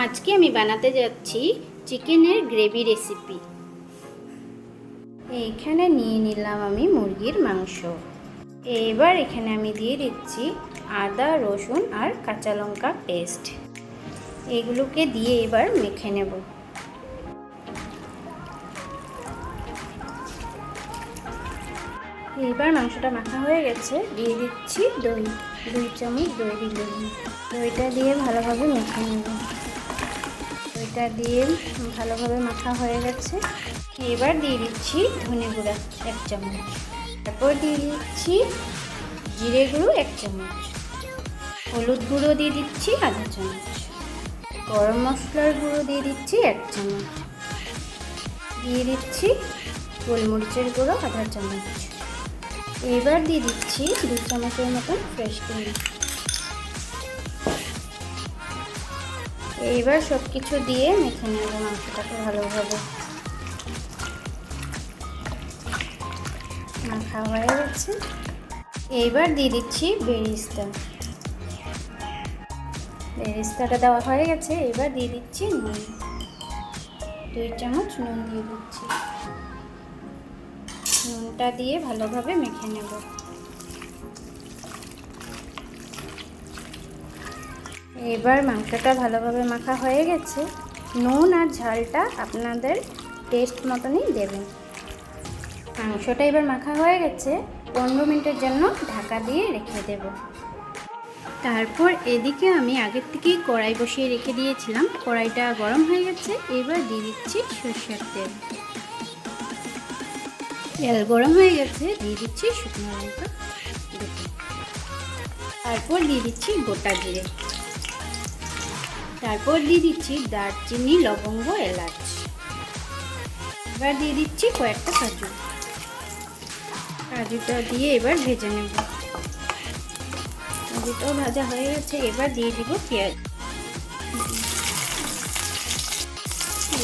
আজকে আমি বানাতে যাচ্ছি চিকেনের গ্রেভি রেসিপি। এইখানে নিয়ে নিলাম আমি মুরগির মাংস। এবার এখানে আমি দিয়ে দিচ্ছি আদা, রসুন আর কাঁচা লঙ্কা পেস্ট। এগুলোকে দিয়ে এবার মেখে নেব। এবার মাংসটা মাখা হয়ে গেছে, দিয়ে দিচ্ছি দই। 2 চামচ দই দিলাম। দইটা দিয়ে ভালোভাবে মেখে নেব। দইটা দিয়ে ভালোভাবে মাখা হয়ে গেছে। এবার দিয়ে দিচ্ছি ধনে গুঁড়া 1 চামচ। তারপর দিয়ে দিচ্ছি জিরে গুঁড়ো 1 চামচ। হলুদ গুঁড়ো দিয়ে দিচ্ছি আধা চামচ। গরম মশলার গুঁড়ো দিয়ে দিচ্ছি 1 চামচ। দিয়ে দিচ্ছি গোলমরিচের গুঁড়ো আধা চামচ। এবার দিয়ে দিচ্ছি 2 চামচের মতন ফ্রেশ ক্রিম। এইবার সব কিছু দিয়ে মেখে নেব মাংসটাকে ভালোভাবে। মাখা হয়ে গেছে। এইবার দিয়ে দিচ্ছি বেরেস্তাটা দেওয়া হয়ে গেছে। এবার দিয়ে দিচ্ছি নুন। 2 চামচ নুন দিয়ে দিচ্ছি। নুনটা দিয়ে ভালোভাবে মেখে নেব। এবার মাংসটা ভালোভাবে মাখা হয়ে গেছে। নুন আর ঝালটা আপনাদের টেস্ট মতনই দেবেন। মাংসটা এবার মাখা হয়ে গেছে। 15 মিনিটের জন্য ঢাকা দিয়ে রেখে দেব। তারপর এদিকে আমি আগের থেকেই কড়াই বসিয়ে রেখে দিয়েছিলাম। কড়াইটা গরম হয়ে গেছে। এবার দিয়ে দিচ্ছি সরষের তেল। তেল গরম হয়ে গেছে, দিয়ে দিচ্ছি শুকনো লঙ্কা দুটো। তারপর দিয়ে দিচ্ছি গোটা জিরে। তারপর দিয়ে দিচ্ছি দারচিনি, লবঙ্গ, এলাচ। এবার দিয়ে দিচ্ছি কয়েকটা কাজু। কাজুটা দিয়ে এবার ভেজে নেব। কাজুটাও ভাজা হয়ে গেছে। এবার দিয়ে দিব পেঁয়াজ।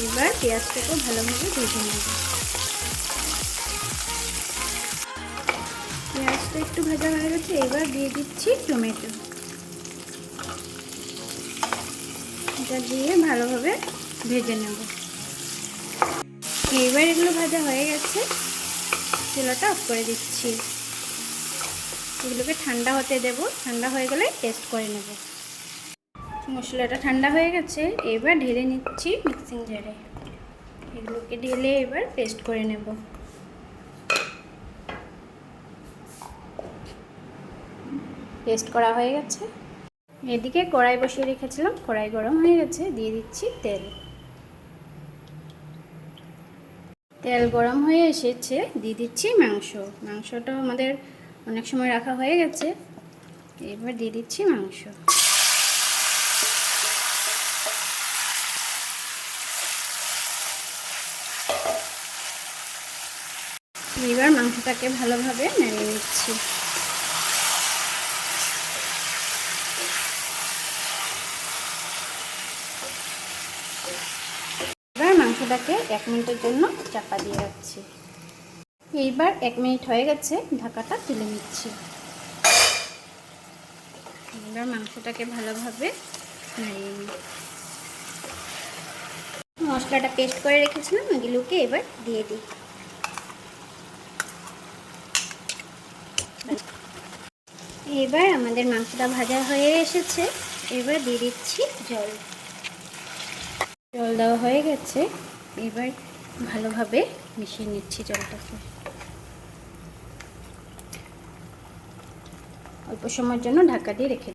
এবার পেঁয়াজটাকেও ভালোভাবে ভেজে নেব। পেঁয়াজটা একটু ভাজা হয়ে গেছে। এবার দিয়ে দিচ্ছি টমেটো। এটা দিয়ে ভালোভাবে ভেজে নেব। এবার এগুলো ভাজা হয়ে গেছে। চুলাটা অফ করে দিচ্ছি। এগুলোকে ঠান্ডা হতে দেব। ঠান্ডা হয়ে গেলে টেস্ট করে নেব। মশলাটা ঠান্ডা হয়ে গেছে। এবার ঢেলে নিচ্ছি মিক্সিং জারে। এগুলোকে ঢেলে এবার পেস্ট করে নেব। পেস্ট করা হয়ে গেছে। এদিকে কড়াই বসিয়ে রেখেছিলাম। কড়াই গরম হয়ে গেছে। দিয়ে দিচ্ছি তেল। তেল গরম হয়ে এসেছে। দিয়ে দিচ্ছি মাংসটা আমাদের অনেক সময় রাখা হয়ে গেছে। এবার দিয়ে দিচ্ছি মাংস। এবার মাংসটাকে ভালোভাবে নাড়িয়ে নিচ্ছি। এবার মাংসটাকে 1 মিনিটের জন্য চাপা দিয়ে রাখছি। এইবার 1 মিনিট হয়ে গেছে। ঢাকাটা তুলে নিচ্ছি। এবার মাংসটাকে ভালোভাবে নাড়িয়ে নিই। মশলাটা পেস্ট করে রেখেছিলাম, এগুলোকে এবার দিয়ে দিই। এবার আমাদের মাংসটা ভাজা হয়ে এসেছে। এবার দিয়ে দিচ্ছি জল দেওয়া হয়ে গেছে। এবার ভালোভাবে মিশিয়ে নিচ্ছি জলটাকে। অল্প সময়ের জন্য ঢাকা দিয়ে রেখে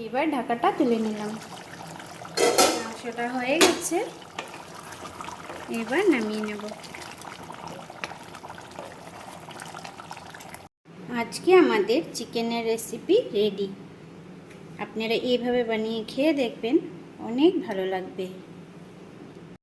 এবার ঢাকাটা তুলে নিলাম। মাংসটা হয়ে গেছে। এবার নামিয়ে নেব। আজকে আমাদের চিকেনের রেসিপি রেডি। আপনারা এইভাবে বানিয়ে খেয়ে দেখবেন, অনেক ভালো লাগবে।